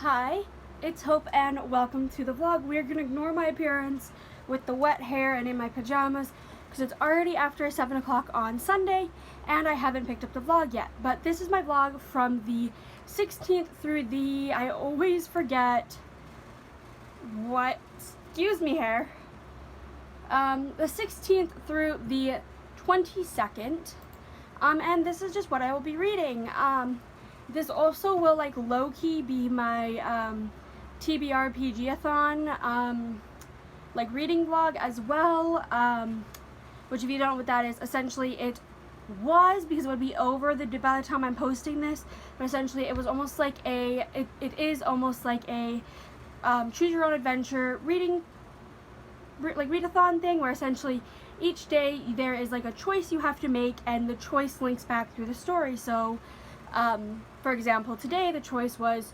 Hi, it's Hope and welcome to the vlog. We're going to ignore my appearance with the wet hair and in my pajamas because it's already after 7 o'clock on Sunday and I haven't picked up the vlog yet. But this is my vlog from the 16th through the, I always forget what, excuse me hair, the 16th through the 22nd. And this is just what I will be reading. This also will like low-key be my TBRPG-a-thon like reading vlog as well, which if you don't know what that is, essentially it was, because it would be over by the time I'm posting this, but essentially it was almost like it is almost like a choose your own adventure readathon thing, where essentially each day there is like a choice you have to make and the choice links back through the story. So for example, today the choice was,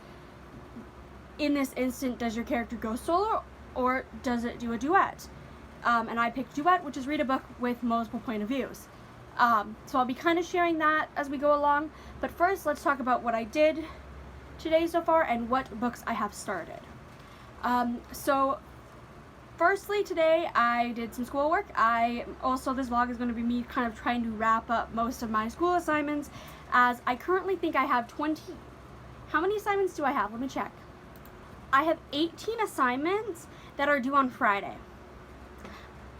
in this instant, does your character go solo or does it do a duet? And I picked duet, which is read a book with multiple point of views. So I'll be kind of sharing that as we go along, but first let's talk about what I did today so far and what books I have started. So firstly, today I did some schoolwork. This vlog is going to be me kind of trying to wrap up most of my school assignments, as I currently think I have 20, how many assignments do I have? Let me check. I have 18 assignments that are due on Friday.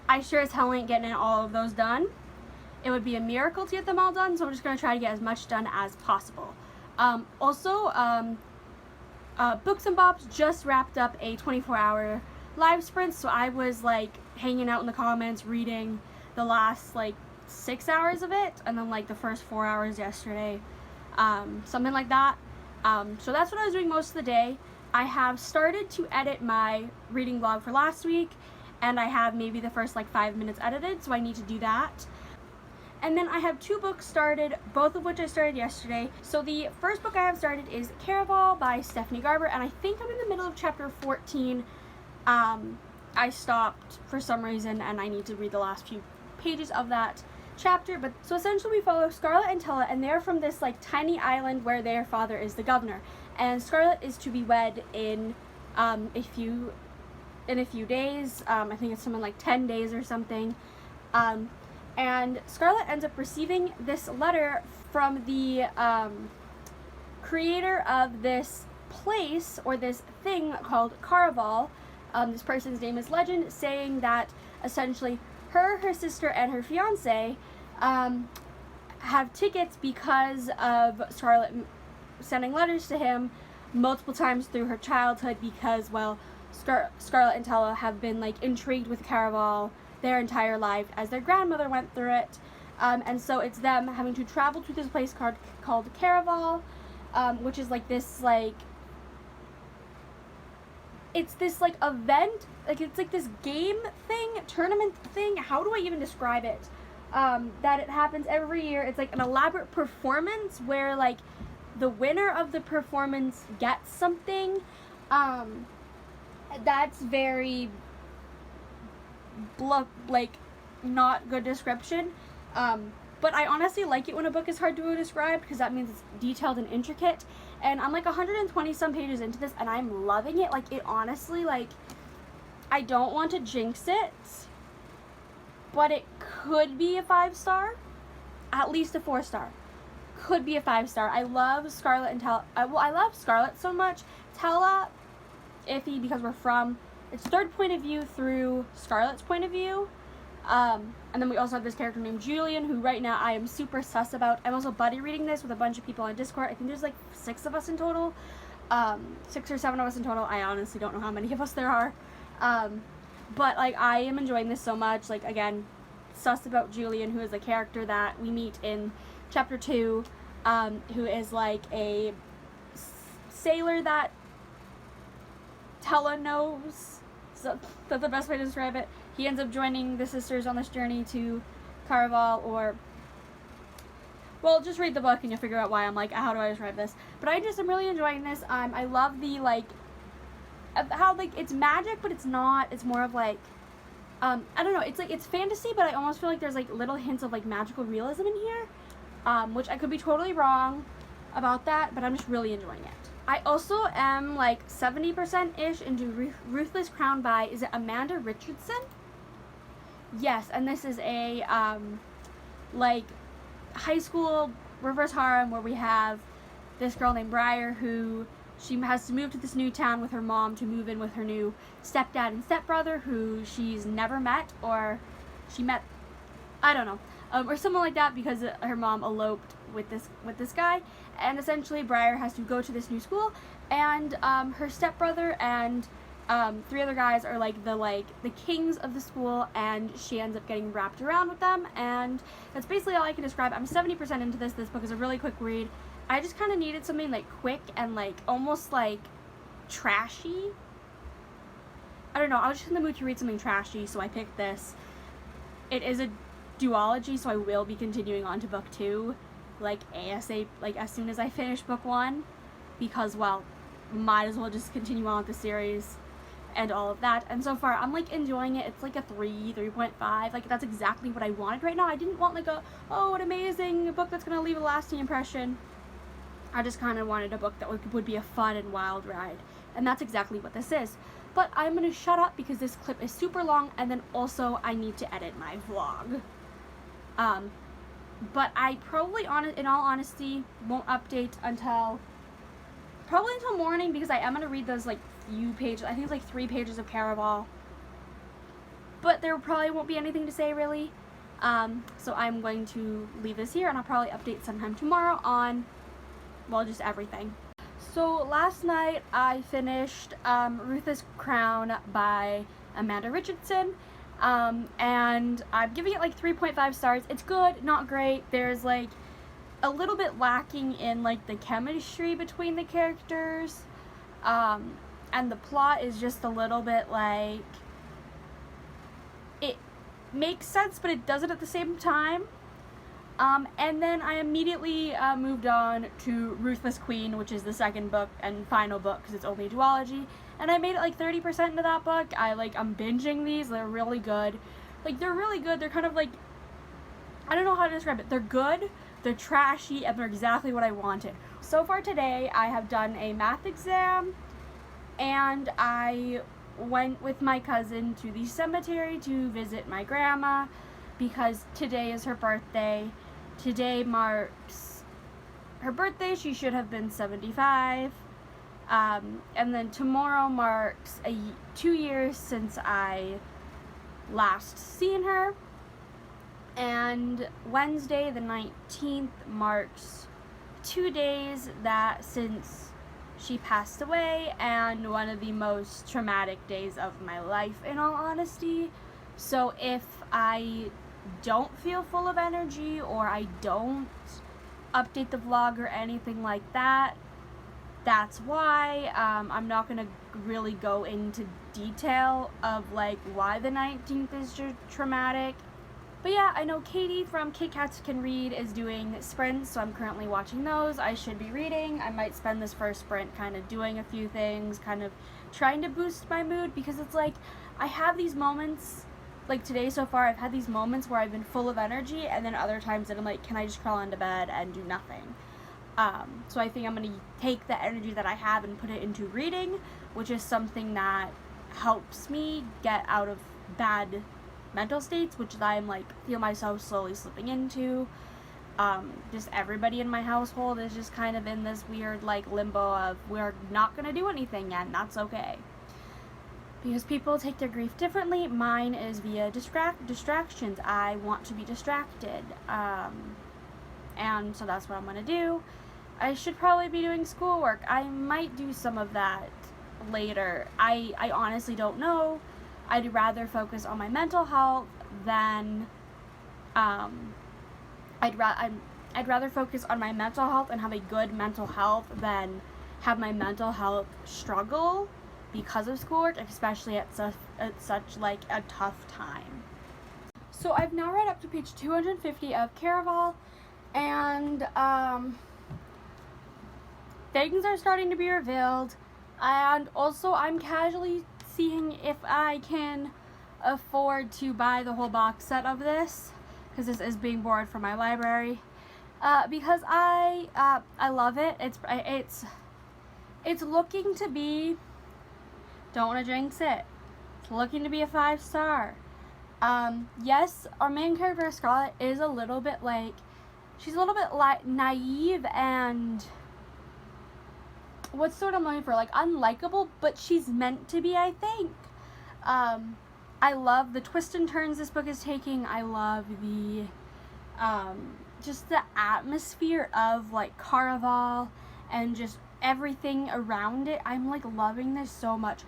I sure as hell ain't getting all of those done. It would be a miracle to get them all done, so I'm just going to try to get as much done as possible. Books and Bobs just wrapped up a 24-hour live sprint, so I was like hanging out in the comments reading the last like 6 hours of it, and then like the first 4 hours yesterday, something like that. So that's what I was doing most of the day. I have started to edit my reading vlog for last week, and I have maybe the first like 5 minutes edited, so I need to do that. And then I have 2 books started, both of which I started yesterday. So the first book I have started is Caraval by Stephanie Garber, and I think I'm in the middle of chapter 14. I stopped for some reason and I need to read the last few pages of that chapter. But so essentially we follow Scarlett and Tella, and they're from this like tiny island where their father is the governor, and Scarlett is to be wed in a few days. I think it's something like 10 days or something. And Scarlett ends up receiving this letter from the creator of this place, or this thing called Caraval. This person's name is Legend, saying that essentially her sister, and her fiance have tickets because of Scarlett sending letters to him multiple times through her childhood, because, well, Scarlett and Tella have been like intrigued with Caraval their entire life as their grandmother went through it. And so it's them having to travel to this place called Caraval, which is like this like, it's this like event, like it's like this game thing, tournament thing, how do I even describe it, that it happens every year. It's like an elaborate performance where like the winner of the performance gets something. That's very like not good description, but I honestly like it when a book is hard to describe, because that means it's detailed and intricate. And I'm like 120 some pages into this and I'm loving it. Like, it honestly, like, I don't want to jinx it, but it could be a 5-star, at least a 4-star. Could be a 5-star. I love Scarlett and Tella. I love Scarlett so much. Tella, iffy, because we're from, it's third point of view through Scarlett's point of view. And then we also have this character named Julian, who right now I am super sus about. I'm also buddy reading this with a bunch of people on Discord. I think there's like 6 of us in total. 6 or 7 of us in total. I honestly don't know how many of us there are. But like, I am enjoying this so much. Like, again, sus about Julian, who is a character that we meet in chapter 2, who is like a sailor that Tella knows. So that's the best way to describe it. He ends up joining the sisters on this journey to Caraval, or, well, just read the book and you'll figure out why I'm like, how do I describe this? But I'm really enjoying this. I love the, like, how, like, it's magic, but it's not. It's more of, like, I don't know. It's, like, it's fantasy, but I almost feel like there's, like, little hints of, like, magical realism in here, which I could be totally wrong about that, but I'm just really enjoying it. I also am like 70%-ish into Ruthless Crown by, is it Amanda Richardson? Yes, and this is a like high school reverse harem where we have this girl named Briar who she has to move to this new town with her mom to move in with her new stepdad and stepbrother who she's never met, or she met, I don't know, or something like that, because her mom eloped with this guy, and essentially Briar has to go to this new school, and her stepbrother and 3 other guys are like the kings of the school, and she ends up getting wrapped around with them, and that's basically all I can describe. I'm 70% into this. This book is a really quick read. I just kind of needed something like quick and like almost like trashy. I don't know, I was just in the mood to read something trashy, so I picked this. It is a duology, so I will be continuing on to book 2 like ASAP, like as soon as I finish book 1, because, well, might as well just continue on with the series and all of that. And so far I'm like enjoying it. It's like a 3.5, like that's exactly what I wanted right now. I didn't want like a, oh, an amazing book that's gonna leave a lasting impression. I just kind of wanted a book that would be a fun and wild ride, and that's exactly what this is. But I'm gonna shut up because this clip is super long, and then also I need to edit my vlog. But I probably, in all honesty, won't update until morning, because I am gonna read those like few pages. I think it's like 3 pages of Caraval, but there probably won't be anything to say really. So I'm going to leave this here, and I'll probably update sometime tomorrow on, well, just everything. So last night I finished Ruthless Crown by Amanda Richardson, and I'm giving it like 3.5 stars. It's good, not great. There's like a little bit lacking in like the chemistry between the characters, and the plot is just a little bit like, it makes sense but it doesn't at the same time. And then I immediately moved on to Ruthless Queen, which is the second book and final book because it's only a duology, and I made it like 30% into that book. I'm binging these. They're really good. Like, they're really good. They're kind of like, I don't know how to describe it. They're good, they're trashy, and they're exactly what I wanted. So far today I have done a math exam, and I went with my cousin to the cemetery to visit my grandma because today is her birthday. Today marks her birthday. She should have been 75. And then tomorrow marks 2 years since I last seen her. And Wednesday the 19th marks 2 days that since she passed away, and one of the most traumatic days of my life, in all honesty. So if I don't feel full of energy, or I don't update the vlog or anything like that, that's why. I'm not gonna really go into detail of like why the 19th is traumatic. But yeah, I know Katie from Kit Kats Can Read is doing sprints, so I'm currently watching those. I should be reading. I might spend this first sprint kind of doing a few things, kind of trying to boost my mood, because it's like I have these moments. Like today so far, I've had these moments where I've been full of energy, and then other times that I'm like, can I just crawl into bed and do nothing? So I think I'm going to take the energy that I have and put it into reading, which is something that helps me get out of bad mental states, which I'm like, feel myself slowly slipping into. Just everybody in my household is just kind of in this weird like limbo of we're not going to do anything yet, and that's okay. Because people take their grief differently. Mine is via distractions. I want to be distracted. And so that's what I'm going to do. I should probably be doing schoolwork. I might do some of that later. I honestly don't know. I'd rather focus on my mental health than, I'd rather focus on my mental health and have a good mental health than have my mental health struggle because of schoolwork, especially at such like a tough time. So I've now read up to page 250 of Caraval, and things are starting to be revealed, and also I'm casually seeing if I can afford to buy the whole box set of this, because this is being borrowed from my library, because I love it. It's looking to be, don't want to jinx it, it's looking to be a 5-star. Yes, our main character Scarlet is a little bit like, she's a little bit like naive and, what's sort of looking for, like unlikable, but she's meant to be, I think. I love the twists and turns this book is taking. I love the, just the atmosphere of like Caraval and just everything around it. I'm like loving this so much.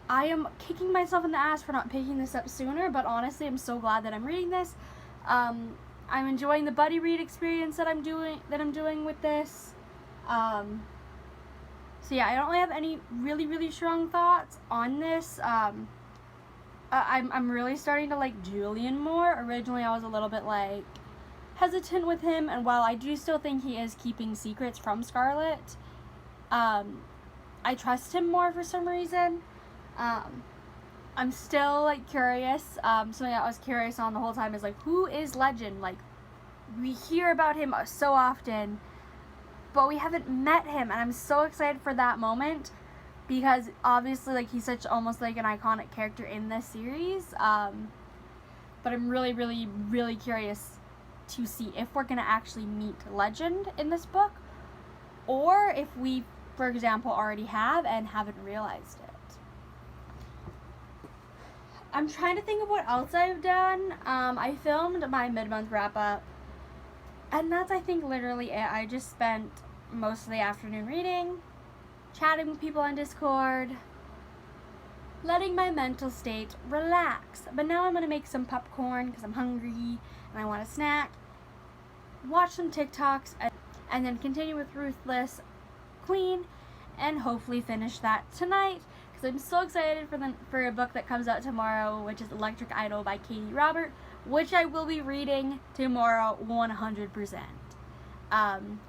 I am kicking myself in the ass for not picking this up sooner, but honestly, I'm so glad that I'm reading this. I'm enjoying the buddy read experience that I'm doing with this. So yeah, I don't really have any really strong thoughts on this. I'm really starting to like Julian more. Originally, I was a little bit like hesitant with him, and while I do still think he is keeping secrets from Scarlet, I trust him more for some reason. I'm still like curious. Something I was curious on the whole time is like, who is Legend? Like, we hear about him so often, but we haven't met him, and I'm so excited for that moment because obviously like he's such almost like an iconic character in this series. But I'm really curious to see if we're gonna actually meet Legend in this book, or if we, for example, already have and haven't realized it. I'm trying to think of what else I've done. I filmed my mid-month wrap-up, and that's, I think, literally it. I just spent most of the afternoon reading, chatting with people on Discord, letting my mental state relax. But now I'm going to make some popcorn because I'm hungry and I want a snack, watch some TikToks, and then continue with Ruthless Queen, and hopefully finish that tonight. I'm so excited for a book that comes out tomorrow, which is Electric Idol by Katie Robert, which I will be reading tomorrow 100%.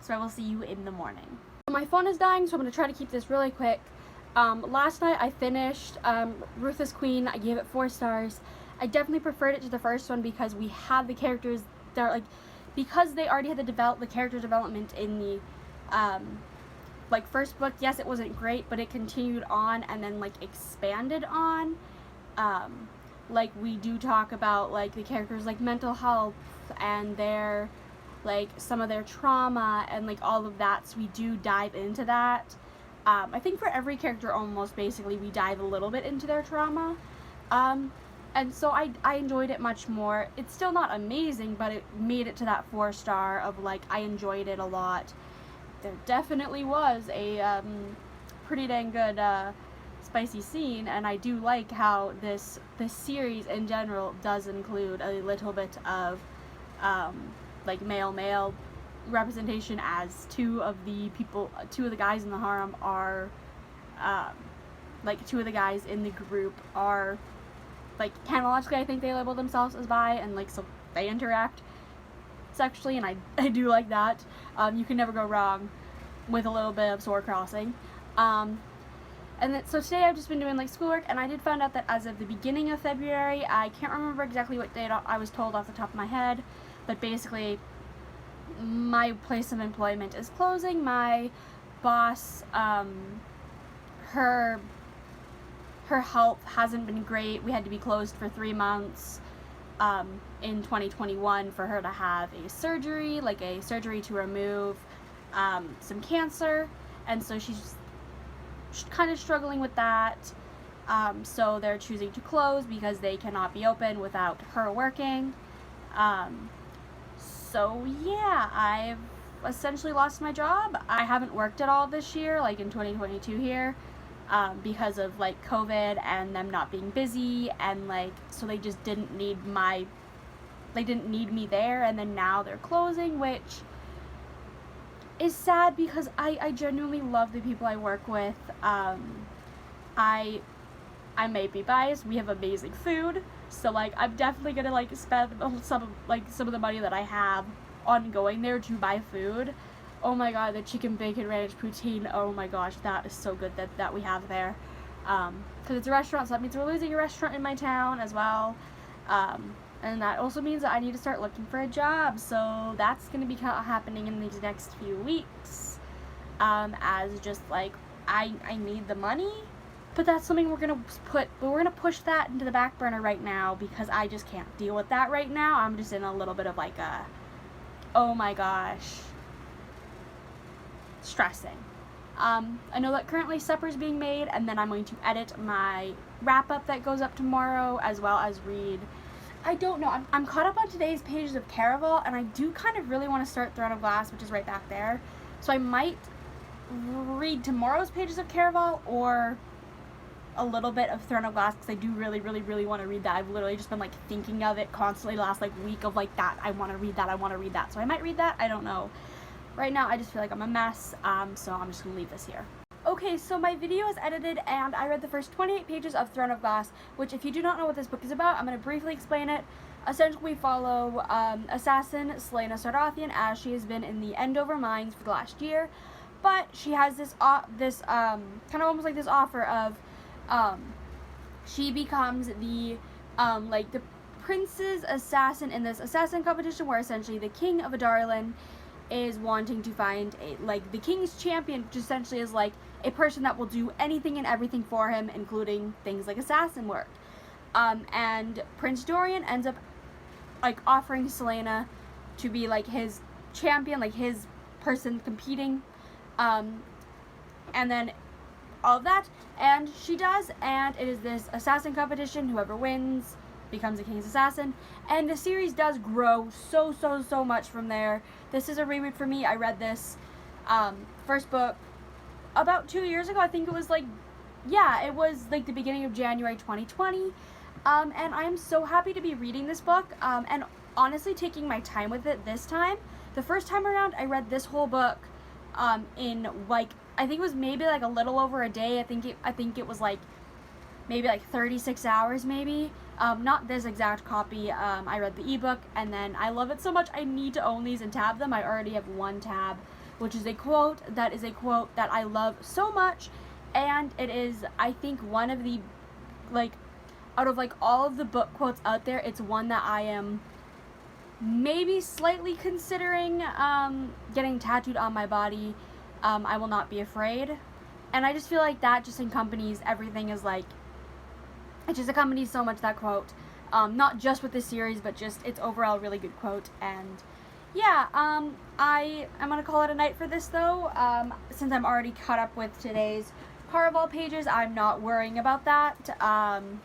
So I will see you in the morning. My phone is dying, so I'm going to try to keep this really quick. Last night I finished Ruthless Queen. I gave it 4 stars. I definitely preferred it to the first one because we had the characters that are like, because they already had the character development in the like first book. Yes, it wasn't great, but it continued on and then like expanded on. Like we do talk about like the characters like mental health and their like some of their trauma and like all of that, so we do dive into that. I think for every character almost basically we dive a little bit into their trauma, and so I enjoyed it much more. It's still not amazing, but it made it to that 4-star of like I enjoyed it a lot. There definitely was a pretty dang good spicy scene, and I do like how this series in general does include a little bit of like male representation, as two of the guys in the harem are like 2 of the guys in the group are like canonically I think they label themselves as bi, and like so they interact sexually, and I do like that. You can never go wrong with a little bit of sword crossing. And then, so today I've just been doing like schoolwork, and I did find out that as of the beginning of February, I can't remember exactly what date I was told off the top of my head, but basically my place of employment is closing. My boss, her health hasn't been great. We had to be closed for 3 months in 2021 for her to have a surgery to remove some cancer, and so she's kind of struggling with that. So they're choosing to close because they cannot be open without her working. So yeah, I've essentially lost my job. I haven't worked at all this year, like in 2022 here, because of like COVID and them not being busy, and like so they just didn't need me there, and then now they're closing, which is sad because I genuinely love the people I work with. I may be biased. We have amazing food, so like I'm definitely gonna like spend some of the money that I have on going there to buy food. Oh my god, the chicken bacon ranch poutine, oh my gosh, that is so good that we have there. Because it's a restaurant, so that means we're losing a restaurant in my town as well. And that also means that I need to start looking for a job, so that's going to be happening in these next few weeks. as just like, I need the money. But that's something we're gonna push that into the back burner right now, because I just can't deal with that right now. I'm just in a little bit of like a, oh my gosh, stressing. I know that currently supper's being made, and then I'm going to edit my wrap-up that goes up tomorrow, as well as read, I don't know, I'm caught up on today's pages of Caraval, and I do kind of really want to start Throne of Glass, which is right back there. So I might read tomorrow's pages of Caraval, or a little bit of Throne of Glass, because I do really, really, really want to read that. I've literally just been like thinking of it constantly the last like week of like, that I want to read that, I want to read that. So I might read that, I don't know. Right now I just feel like I'm a mess, so I'm just gonna leave this here. Okay, so my video is edited, and I read the first 28 pages of Throne of Glass, which, if you do not know what this book is about, I'm going to briefly explain it. Essentially, we follow assassin Celaena Sardathian, as she has been in the Endover mines for the last year, but she has this kind of almost like this offer of she becomes the like the prince's assassin in this assassin competition, where essentially the king of Adarlan is wanting to find the king's champion, which essentially is like a person that will do anything and everything for him, including things like assassin work. And Prince Dorian ends up like offering Celaena to be like his champion, like his person competing, and then all of that, and she does, and it is this assassin competition. Whoever wins becomes a king's assassin, and the series does grow so much from there. This is a reread for me. I read this first book about 2 years ago. I think it was like, yeah, it was like the beginning of January 2020, and I am so happy to be reading this book, and honestly taking my time with it this time. The first time around, I read this whole book in like, I think it was maybe like a little over a day. I think it was like maybe like 36 hours maybe. Not this exact copy. I read the ebook, and then I love it so much I need to own these and tab them. I already have one tab, which is a quote that I love so much, and it is, I think, one of the, like, out of like all of the book quotes out there, it's one that I am maybe slightly considering getting tattooed on my body. I will not be afraid, and I just feel like that just accompanies everything. Is like, it just accompanies so much, that quote, not just with this series, but just it's overall a really good quote. And yeah, I'm gonna call it a night for this though. Since I'm already caught up with today's Caraval pages, I'm not worrying about that. I'm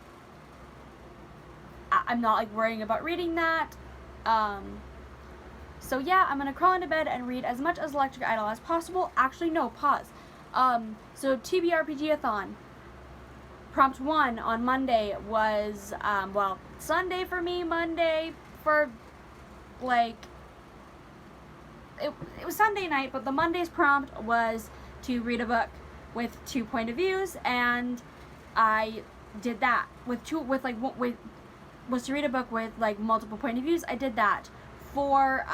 not like worrying about reading that. So yeah, I'm gonna crawl into bed and read as much as Electric Idol as possible. Actually, no, pause. So TBRPG-a-thon. Prompt 1 on Monday was, well, Sunday for me, Monday for, like, it was Sunday night, but the Monday's prompt was to read a book with 2 point of views, and I did that was to read a book with, like, multiple point of views. I did that. For,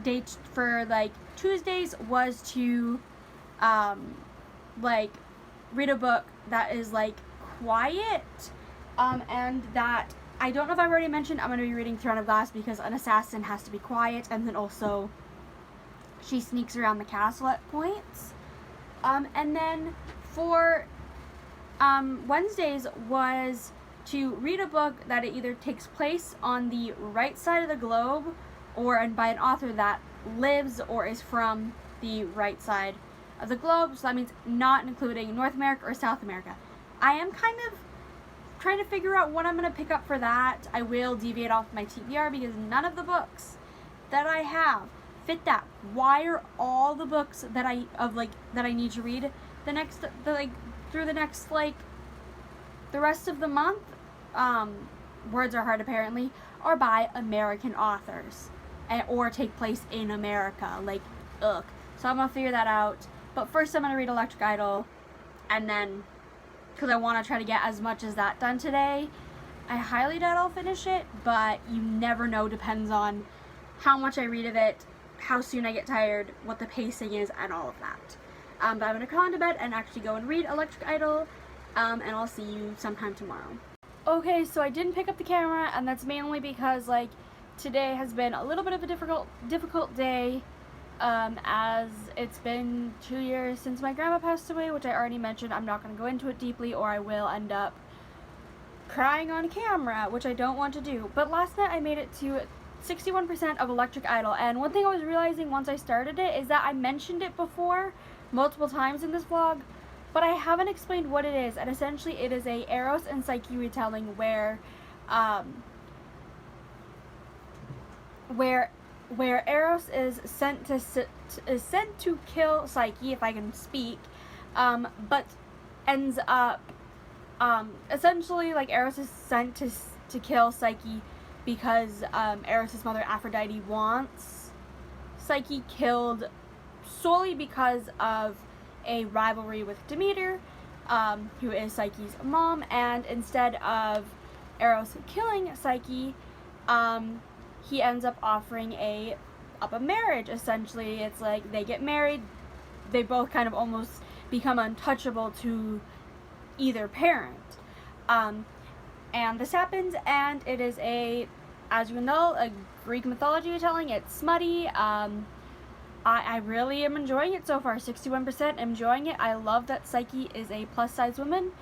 dates for, like, Tuesdays was to, like, read a book that is like quiet, and that, I don't know if I've already mentioned, I'm going to be reading Throne of Glass, because an assassin has to be quiet, and then also she sneaks around the castle at points. And then for Wednesdays was to read a book that it either takes place on the right side of the globe, or and by an author that lives or is from the right side of the globe. So that means not including North America or South America. I am kind of trying to figure out what I'm going to pick up for that. I will deviate off my TBR, because none of the books that I have fit that. Why are all the books that I need to read through the next the rest of the month, words are hard apparently, are by American authors, or take place in America. Like, ugh. So I'm gonna figure that out. But first I'm gonna read Electric Idol, and then, because I want to try to get as much as that done today. I highly doubt I'll finish it, but you never know. Depends on how much I read of it, how soon I get tired, what the pacing is, and all of that. But I'm gonna crawl into bed and actually go and read Electric Idol, and I'll see you sometime tomorrow. Okay, so I didn't pick up the camera, and that's mainly because, like, today has been a little bit of a difficult day. as it's been 2 years since my grandma passed away, which I already mentioned. I'm not going to go into it deeply or I will end up crying on camera, which I don't want to do. But last night I made it to 61% of Electric Idol, and one thing I was realizing once I started it is that I mentioned it before multiple times in this vlog, but I haven't explained what it is. And essentially it is a Eros and Psyche retelling where Eros is sent to kill Psyche, if I can speak, but ends up essentially, like, Eros is sent to kill Psyche because Eros' mother Aphrodite wants Psyche killed solely because of a rivalry with Demeter, who is Psyche's mom. And instead of Eros killing Psyche, he ends up offering up a marriage. Essentially, it's like they get married, they both kind of almost become untouchable to either parent. And this happens, and it is as you know, a Greek mythology retelling. It's smutty. I really am enjoying it so far. 61% enjoying it. I love that Psyche is a plus size woman.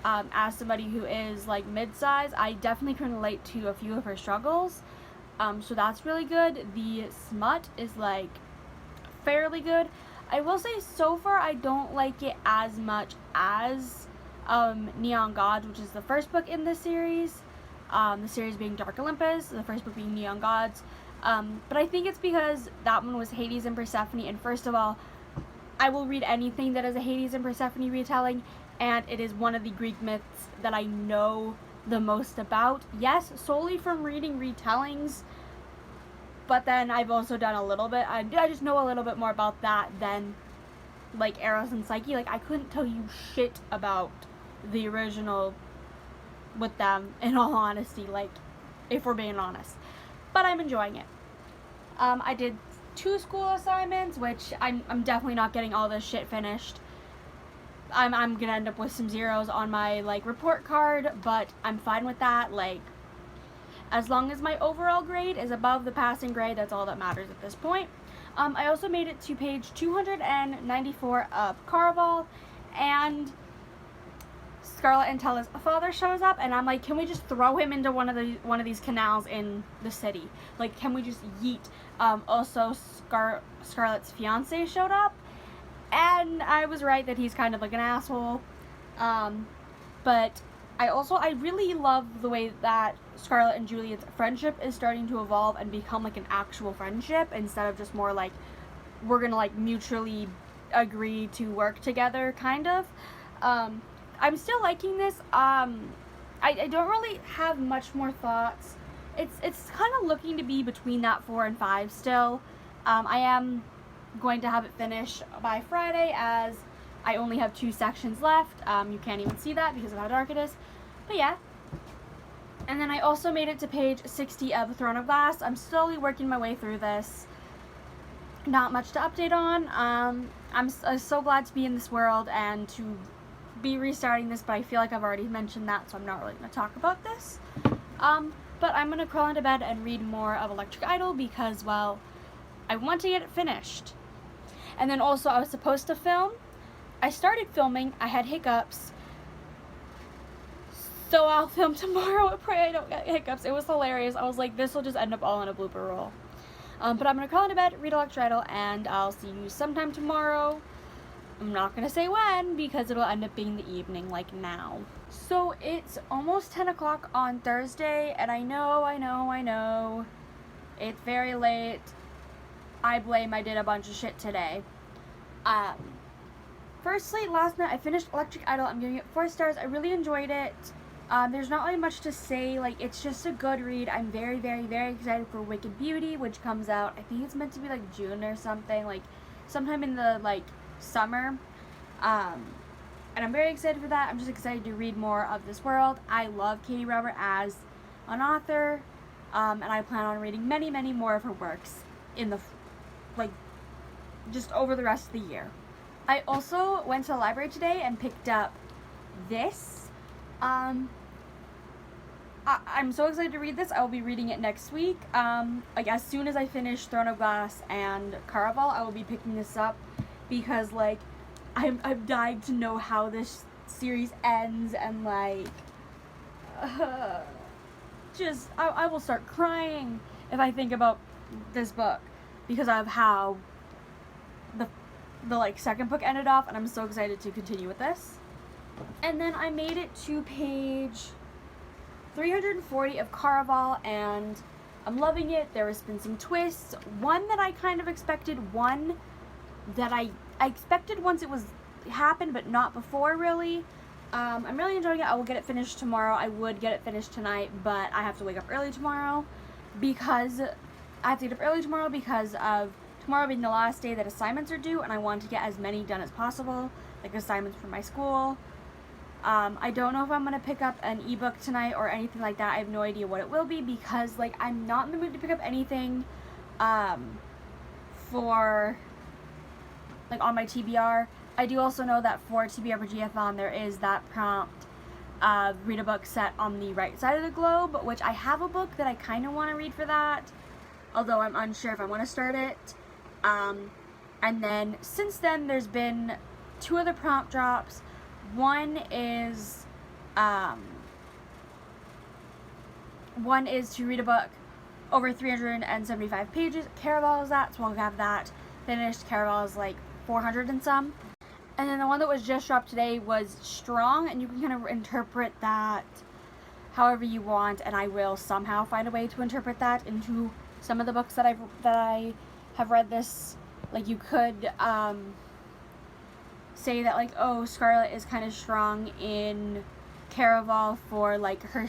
As somebody who is like mid-size, I definitely can relate to a few of her struggles. So that's really good. The smut is like fairly good. I will say so far I don't like it as much as Neon Gods, which is the first book in this series. The series being Dark Olympus, the first book being Neon Gods. But I think it's because that one was Hades and Persephone, and first of all, I will read anything that is a Hades and Persephone retelling, and it is one of the Greek myths that I know the most about. Yes, solely from reading retellings, but then I've also done a little bit, I just know a little bit more about that than like Eros and Psyche. Like, I couldn't tell you shit about the original with them, in all honesty, like, if we're being honest. But I'm enjoying it. I did 2 school assignments, which I'm definitely not getting all this shit finished. I'm gonna end up with some zeros on my, like, report card, but I'm fine with that. Like, as long as my overall grade is above the passing grade, that's all that matters at this point. I also made it to page 294 of Caraval, and Scarlet and Tella's father shows up, and I'm like, can we just throw him into one of these canals in the city? Like, can we just yeet? Also, Scarlet's fiance showed up, and I was right that he's kind of like an asshole. But I really love the way that Scarlet and Juliet's friendship is starting to evolve and become like an actual friendship instead of just more like, we're gonna like mutually agree to work together, kind of. I'm still liking this. I don't really have much more thoughts. It's kind of looking to be between that 4 and 5 still. I am going to have it finished by Friday, as I only have 2 sections left. You can't even see that because of how dark it is. But yeah. And then I also made it to page 60 of Throne of Glass. I'm slowly working my way through this. Not much to update on. I'm so glad to be in this world and to be restarting this, but I feel like I've already mentioned that, so I'm not really going to talk about this. But I'm going to crawl into bed and read more of Electric Idol because, well, I want to get it finished. And then also, I was supposed to film. I started filming. I had hiccups. So I'll film tomorrow. I pray I don't get hiccups. It was hilarious. I was like, this will just end up all in a blooper roll. But I'm going to crawl into bed, read Electric Idol, and I'll see you sometime tomorrow. I'm not going to say when because it'll end up being the evening, like now. So it's almost 10 o'clock on Thursday, and I know, it's very late. I blame I did a bunch of shit today. Firstly, last night I finished Electric Idol. I'm giving it 4 stars. I really enjoyed it. There's not really much to say. Like, it's just a good read. I'm very, very, very excited for Wicked Beauty, which comes out, I think it's meant to be like June or something, like sometime in the like summer. And I'm very excited for that. I'm just excited to read more of this world. I love Katie Robert as an author, and I plan on reading many, many more of her works in the just over the rest of the year. I also went to the library today and picked up this. I'm so excited to read this. I will be reading it next week. Like, as soon as I finish Throne of Glass and Caraval, I will be picking this up, because, like, I'm dying to know how this series ends, and, like, just, I will start crying if I think about this book, because of how the like, second book ended off, and I'm so excited to continue with this. And then I made it to page 340 of Caraval, and I'm loving it. There has been some twists. One that I kind of expected, one that I expected once it was happened, but not before, really. I'm really enjoying it. I will get it finished tomorrow. I would get it finished tonight, but I have to wake up early tomorrow, because I have to get up early tomorrow because of tomorrow being the last day that assignments are due, and I want to get as many done as possible, like assignments for my school. I don't know if I'm going to pick up an ebook tonight or anything like that. I have no idea what it will be, because, like, I'm not in the mood to pick up anything for, like, on my TBR. I do also know that for TBR for GFon, there is that prompt read a book set on the right side of the globe, which I have a book that I kind of want to read for that, although I'm unsure if I want to start it. And then, since then, there's been 2 other prompt drops. One is to read a book over 375 pages. Caraval is that, so I'll have that finished. Caraval is like 400 and some. And then the one that was just dropped today was Strong, and you can kind of interpret that however you want, and I will somehow find a way to interpret that into some of the books that I have read this. Like, you could say that, like, oh, Scarlet is kind of strong in Caraval for, like, her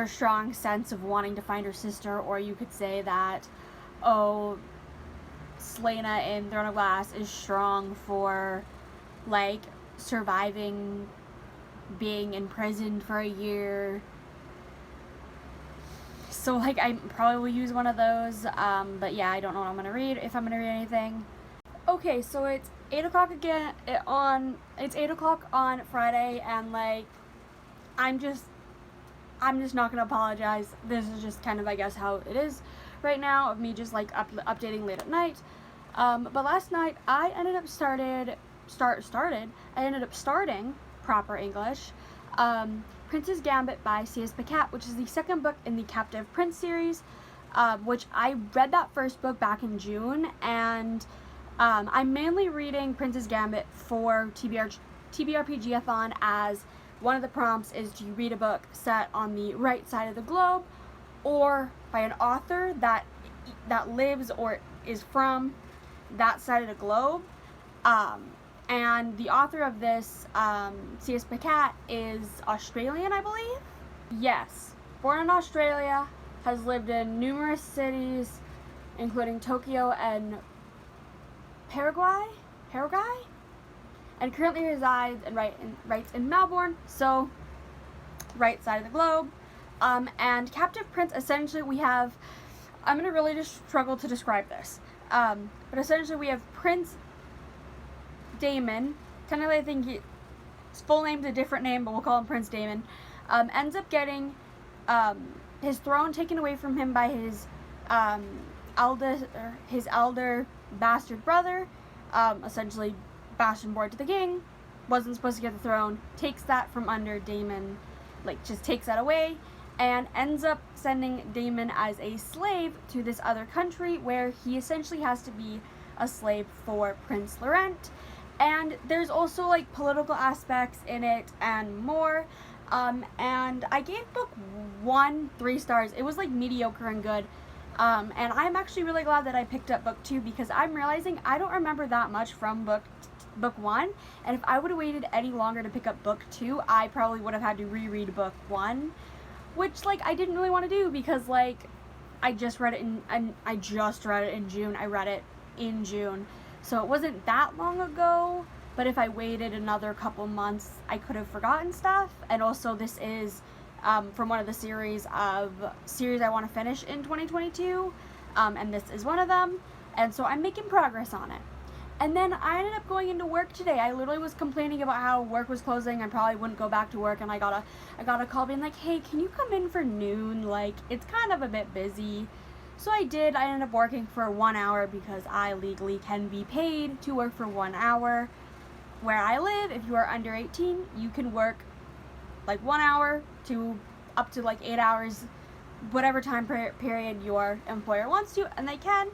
strong sense of wanting to find her sister, or you could say that, oh, Selena in Throne of Glass is strong for, like, surviving being imprisoned for a year. So, like, I probably will use one of those, but yeah, I don't know what I'm going to read, if I'm going to read anything. Okay, so it's 8 o'clock again, it's 8 o'clock on Friday, and, like, I'm just not going to apologize. This is just kind of, I guess, how it is right now, of me just, like, updating late at night. But last night, I ended up starting proper English, Prince's Gambit by C.S. Pacat, which is the second book in the Captive Prince series, which I read that first book back in June, and I'm mainly reading Prince's Gambit for TBRPGathon, as one of the prompts is to read a book set on the right side of the globe, or by an author that lives or is from that side of the globe. And the author of this, C.S. Pacat, is Australian, I believe? Yes. Born in Australia, has lived in numerous cities, including Tokyo and Paraguay, and currently resides and writes in Melbourne, so right side of the globe. And Captive Prince, essentially we have, I'm going to really just struggle to describe this, but essentially we have Prince Damon, technically I think his full name's a different name, but we'll call him Prince Damon, ends up getting his throne taken away from him by his elder bastard brother, essentially bastard boy to the king, wasn't supposed to get the throne, takes that from under Damon, like just takes that away, and ends up sending Damon as a slave to this other country, where he essentially has to be a slave for Prince Laurent. And there's also, like, political aspects in it and more. And I gave book 1 3 stars. It was, like, mediocre and good. And I'm actually really glad that I picked up book 2, because I'm realizing I don't remember that much from book 1. And if I would have waited any longer to pick up book 2, I probably would have had to reread book 1. Which, like, I didn't really want to do, because, like, I just read it in June. I read it in June. So it wasn't that long ago, but if I waited another couple months, I could have forgotten stuff. And also, this is from one of the series I want to finish in 2022, and this is one of them. And so I'm making progress on it. And then I ended up going into work today. I literally was complaining about how work was closing. I probably wouldn't go back to work, and I got a call being like, hey, can you come in for noon? Like, it's kind of a bit busy. So I did. I ended up working for 1 hour because I legally can be paid to work for 1 hour. Where I live, if you are under 18, you can work like 1 hour to up to like 8 hours, whatever time period your employer wants to, and they can.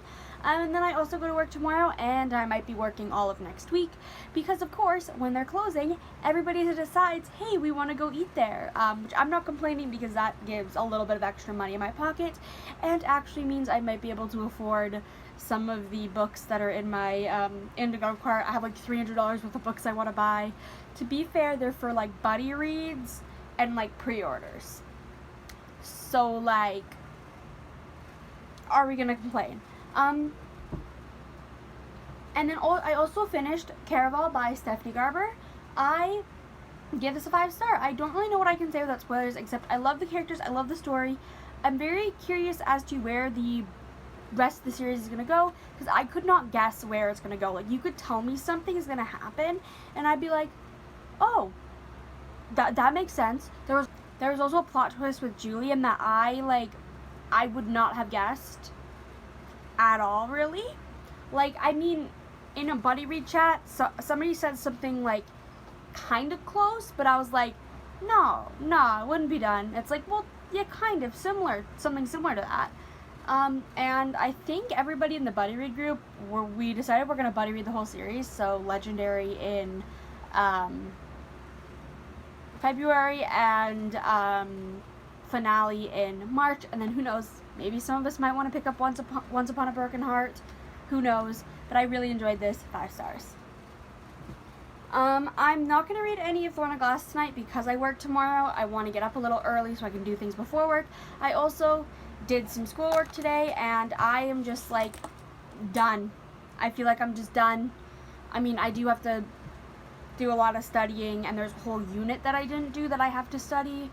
And then I also go to work tomorrow, and I might be working all of next week because, of course, when they're closing, everybody decides, hey, we want to go eat there, which I'm not complaining because that gives a little bit of extra money in my pocket and actually means I might be able to afford some of the books that are in my Indigo cart. I have like $300 worth of books I want to buy. To be fair, they're for like buddy reads and like pre-orders. So like, are we gonna complain? And then I also finished Caraval by Stephanie Garber. I give this a 5-star. I don't really know what I can say without spoilers, except I love the characters, I love the story. I'm very curious as to where the rest of the series is gonna go, because I could not guess where it's gonna go. Like, you could tell me something is gonna happen, and I'd be like, oh, that makes sense. There was also a plot twist with Julian that I would not have guessed at all, really. Like, I mean, in a buddy read chat, somebody said something like kind of close, but I was like, no, it wouldn't be done. It's like, well, yeah, kind of similar, something similar to that. And I think everybody in the buddy read group, we decided we're gonna buddy read the whole series. So Legendary in February and finale in March, and then who knows, maybe some of us might want to pick up Once Upon a Broken Heart, who knows, but I really enjoyed this. 5 stars. I'm not going to read any of Thorn of Glass tonight because I work tomorrow. I want to get up a little early so I can do things before work. I also did some schoolwork today, and I am just like done. I feel like I'm just done. I mean, I do have to do a lot of studying, and there's a whole unit that I didn't do that I have to study.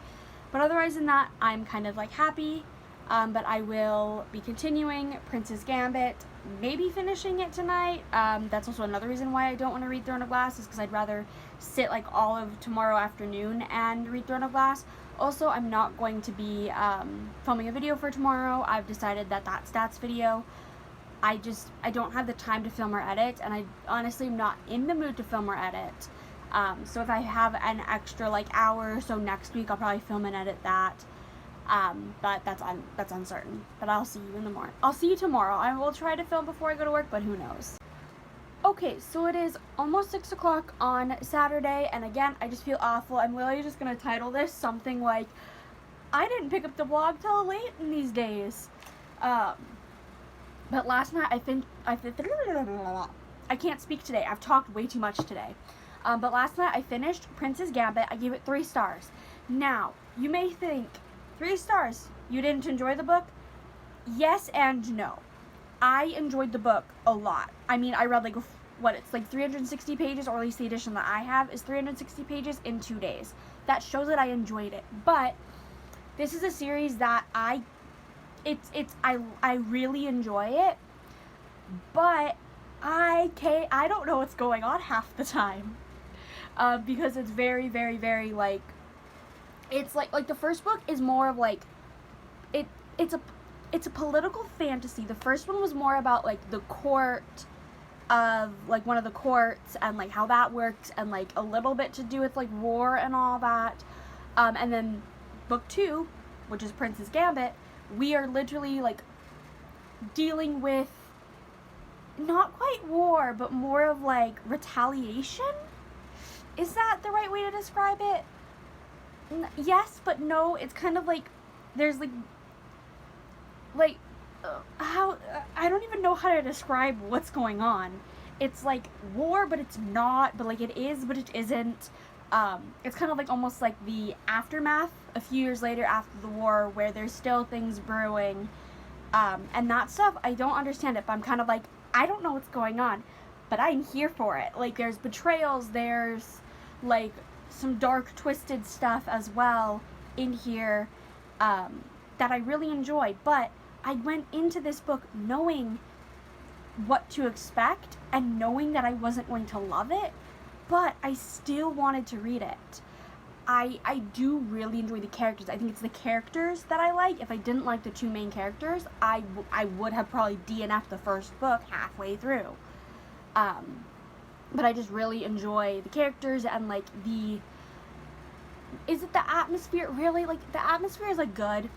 But otherwise than that, I'm kind of like happy. But I will be continuing Princess Gambit, maybe finishing it tonight. That's also another reason why I don't want to read Throne of Glass, is because I'd rather sit like all of tomorrow afternoon and read Throne of Glass. Also, I'm not going to be filming a video for tomorrow. I've decided that stats video, I don't have the time to film or edit, and I honestly am not in the mood to film or edit. So if I have an extra like hour or so next week, I'll probably film and edit that. But that's uncertain. But I'll see you in the morning. I'll see you tomorrow. I will try to film before I go to work, but who knows. Okay, so it is almost 6 o'clock on Saturday, and again, I just feel awful. I'm literally just gonna title this something like, I didn't pick up the vlog till late in these days. But last night I can't speak today. I've talked way too much today. But last night I finished Princess Gambit. I gave it 3 stars. Now, you may think, 3 stars, you didn't enjoy the book? Yes and no. I enjoyed the book a lot. I mean, I read it's like 360 pages, or at least the edition that I have is 360 pages in 2 days. That shows that I enjoyed it. But this is a series that I really enjoy it, but I don't know what's going on half the time. Because it's very, very, very, like, it's like the first book is more of like, it's a political fantasy. The first one was more about like the court of like one of the courts and like how that works, and like a little bit to do with like war and all that. And then book 2, which is Princess Gambit, we are literally like dealing with not quite war, but more of like retaliation. Is that the right way to describe it? Yes, but no. It's kind of like there's how I don't even know how to describe what's going on. It's like war, but it's not, but like it is, but it isn't. It's kind of like almost like the aftermath a few years later after the war, where there's still things brewing, and that stuff. I don't understand it, but I'm kind of like, I don't know what's going on, but I'm here for it. Like, there's betrayals, there's like some dark twisted stuff as well in here, that I really enjoy. But I went into this book knowing what to expect and knowing that I wasn't going to love it, but I still wanted to read it. I do really enjoy the characters. I think it's the characters that I like. If I didn't like the two main characters, I would have probably DNF'd the first book halfway through. But I just really enjoy the characters and like is it the atmosphere? Really, like the atmosphere is like good.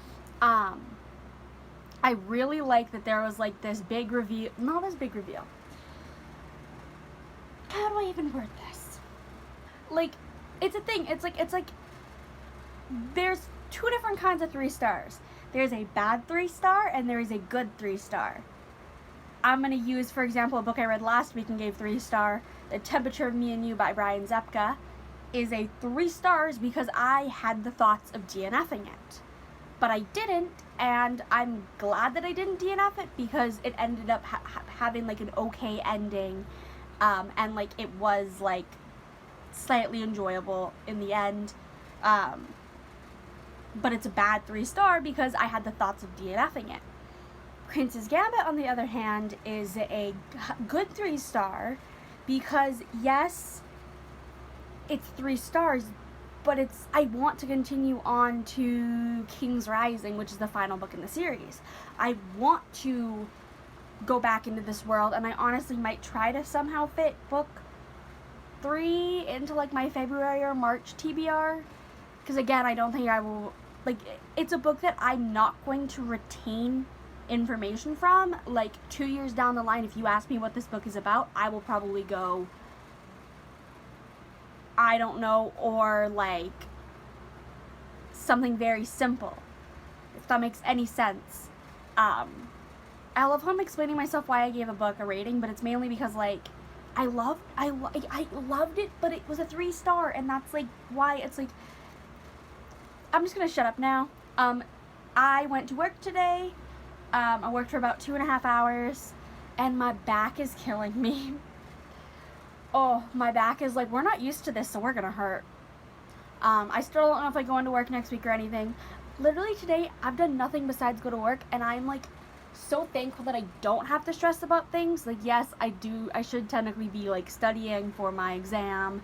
I really like that there was like this big reveal. Not this big reveal. How do I even word this? Like, it's a thing. It's like there's two different kinds of 3 stars. There's a bad 3-star and there is a good 3-star. I'm going to use, for example, a book I read last week and gave 3-star, The Temperature of Me and You by Brian Zepka, is a 3 stars because I had the thoughts of DNFing it. But I didn't, and I'm glad that I didn't DNF it because it ended up having like an okay ending, and like it was like slightly enjoyable in the end, but it's a bad 3-star because I had the thoughts of DNFing it. Prince's Gambit, on the other hand, is a good 3-star because yes, it's 3 stars, but I want to continue on to King's Rising, which is the final book in the series. I want to go back into this world, and I honestly might try to somehow fit book 3 into like my February or March TBR, because again, I don't think I will, like, it's a book that I'm not going to retain information from. Like 2 years down the line, if you ask me what this book is about, I will probably go, I don't know, or like something very simple, if that makes any sense. I love how I'm explaining myself why I gave a book a rating, but it's mainly because like I loved it, but it was a 3-star, and that's like why it's like, I'm just gonna shut up now. I went to work today. I worked for about 2.5 hours, and my back is killing me. Oh, my back is like, we're not used to this, so we're gonna hurt. I still don't know if I go into work next week or anything. Literally today, I've done nothing besides go to work, and I'm like so thankful that I don't have to stress about things. Like, yes, I should technically be like studying for my exam,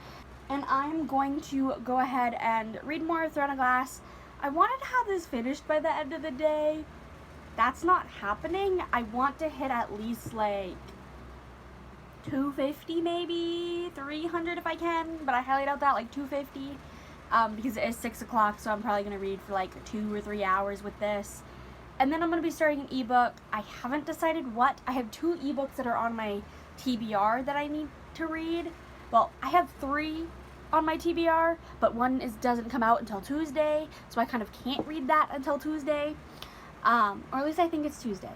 and I'm going to go ahead and read more of Throne of Glass. I wanted to have this finished by the end of the day. That's not happening. I want to hit at least like 250, maybe 300 if I can, but I highly doubt that, like 250, because it is 6 o'clock, so I'm probably going to read for like 2 or 3 hours with this. And then I'm going to be starting an ebook. I haven't decided what. I have 2 ebooks that are on my TBR that I need to read. Well, I have 3 on my TBR, but one doesn't come out until Tuesday, so I kind of can't read that until Tuesday, or at least I think it's Tuesday.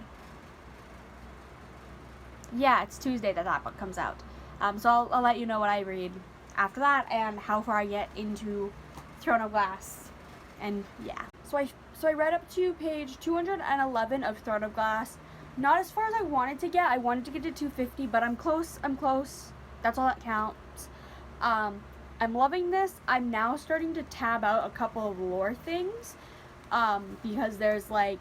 Yeah, it's Tuesday that book comes out. So I'll let you know what I read after that and how far I get into Throne of Glass. And yeah. So I read up to page 211 of Throne of Glass. Not as far as I wanted to get. I wanted to get to 250, but I'm close. That's all that counts. I'm loving this. I'm now starting to tab out a couple of lore things, because there's like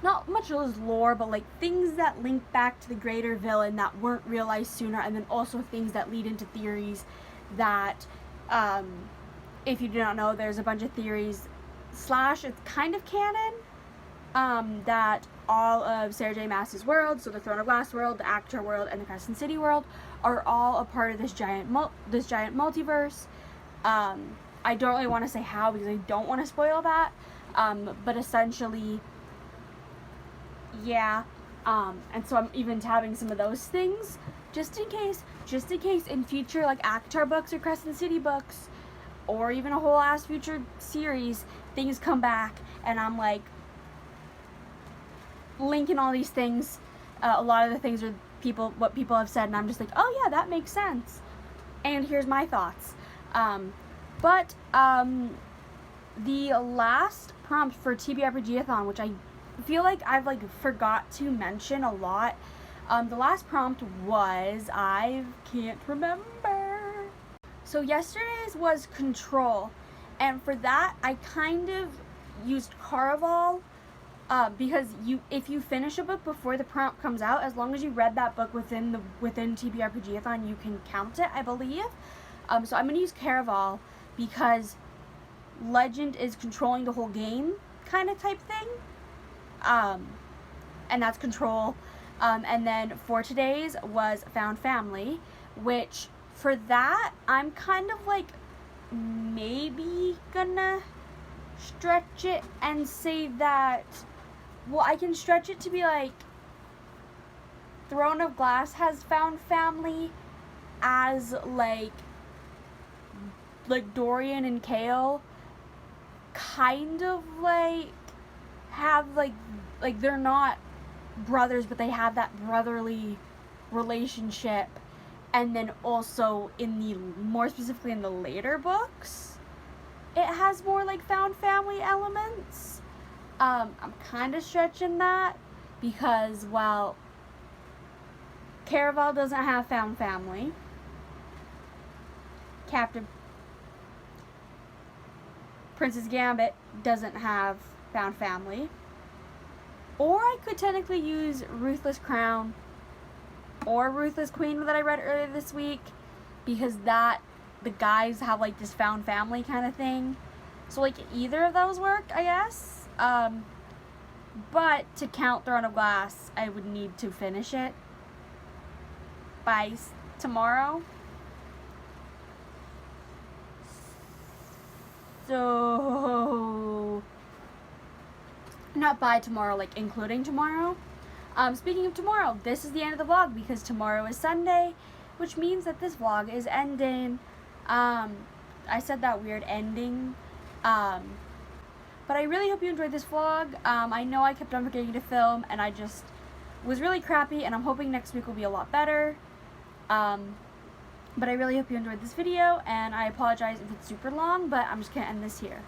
not much as lore, but like things that link back to the greater villain that weren't realized sooner, and then also things that lead into theories that, if you do not know, there's a bunch of theories / it's kind of canon, that all of Sarah J. Maas's world, so the Throne of Glass world, the Actor world, and the Crescent City world, are all a part of this giant multiverse. I don't really want to say how because I don't want to spoil that, but essentially, yeah, and so I'm even tabbing some of those things, just in case in future, like Actor books or Crescent City books, or even a whole ass future series, things come back, and I'm like, linking all these things, a lot of the things are what people have said, and I'm just like, oh yeah, that makes sense, and here's my thoughts. But the last prompt for TBRPG-a-thon, which I feel like I've like forgot to mention a lot, the last prompt was, I can't remember. So yesterday's was Control, and for that I kind of used Caraval Because if you finish a book before the prompt comes out, as long as you read that book within TBRPG-a-thon, you can count it, I believe. So I'm gonna use Caraval because Legend is controlling the whole game, kind of type thing. And that's control. And then for today's was Found Family, which for that I'm kind of like maybe gonna stretch it and say that, well, I can stretch it to be like Throne of Glass has Found Family as like Dorian and Kale kind of like have like they're not brothers, but they have that brotherly relationship. And then also more specifically in the later books, it has more like Found Family elements. I'm kind of stretching that because, well, Caraval doesn't have Found Family. Captain Princess Gambit doesn't have Found Family. Or I could technically use Ruthless Crown or Ruthless Queen that I read earlier this week, because the guys have like this Found Family kind of thing. So like either of those work, I guess. But to count Throne of Glass, I would need to finish it by tomorrow. So not by tomorrow, like including tomorrow. Speaking of tomorrow, this is the end of the vlog because tomorrow is Sunday, which means that this vlog is ending. I said that weird ending. But I really hope you enjoyed this vlog. I know I kept on forgetting to film and I just was really crappy, and I'm hoping next week will be a lot better. But I really hope you enjoyed this video, and I apologize if it's super long, but I'm just gonna end this here.